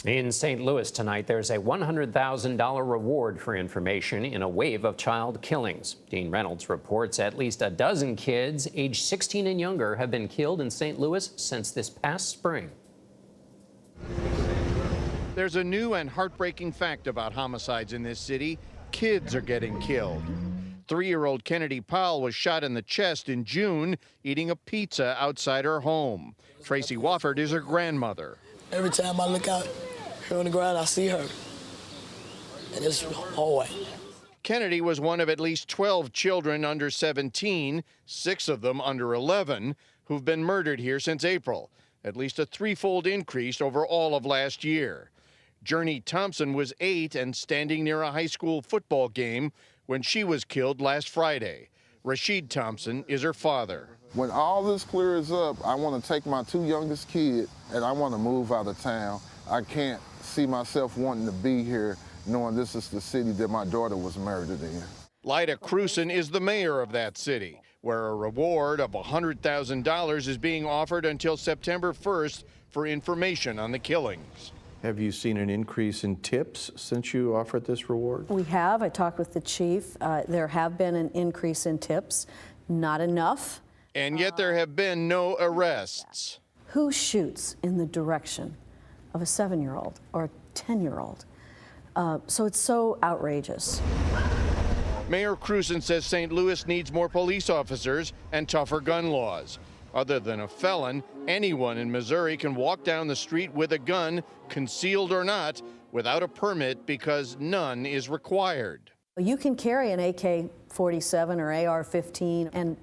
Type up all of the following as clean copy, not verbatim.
In St. Louis tonight, there's a $100,000 reward for information in a wave of child killings. Dean Reynolds reports at least a dozen kids aged 16 and younger have been killed in St. Louis since this past spring. There's a new and heartbreaking fact about homicides in this city. Kids are getting killed. 3-year-old Kennedy Powell was shot in the chest in June eating a pizza outside her home. Tracy Wofford is her grandmother. Every time I look out here on the ground, I see her. And it's hard. Kennedy was one of at least 12 children under 17, 6 of them under 11, who've been murdered here since April, at least a threefold increase over all of last year. Journey Thompson was 8 and standing near a high school football game when she was killed last Friday. Rashid Thompson is her father. When all this clears up, I want to take my 2 youngest kids and I want to move out of town. I can't see myself wanting to be here knowing this is the city that my daughter was murdered in. Lyda Cruson is the mayor of that city, where a reward of $100,000 is being offered until September 1st for information on the killings. Have you seen an increase in tips since you offered this reward? We have. I talked with the chief. There have been an increase in tips. Not enough. And yet there have been no arrests. Who shoots in the direction of a 7-year-old or a 10-year-old? So it's so outrageous. Mayor Cruson says St. Louis needs more police officers and tougher gun laws. Other than a felon, anyone in Missouri can walk down the street with a gun, concealed or not, without a permit because none is required. You can carry an AK-47 or AR-15, and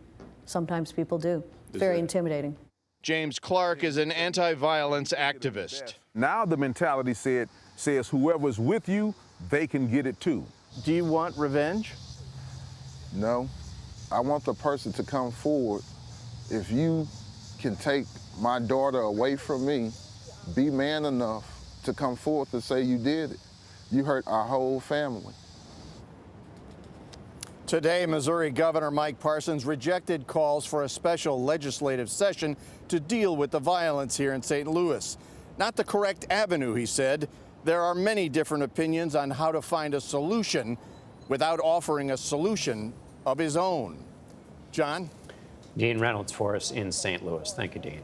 sometimes people do. Very intimidating. James Clark is an anti-violence activist. Now the mentality says whoever's with you, they can get it too. Do you want revenge? No, I want the person to come forward. If you can take my daughter away from me, be man enough to come forth and say you did it. You hurt our whole family. Today, Missouri Governor Mike Parsons rejected calls for a special legislative session to deal with the violence here in St. Louis. Not the correct avenue, he said. There are many different opinions on how to find a solution without offering a solution of his own. John? Dean Reynolds for us in St. Louis. Thank you, Dean.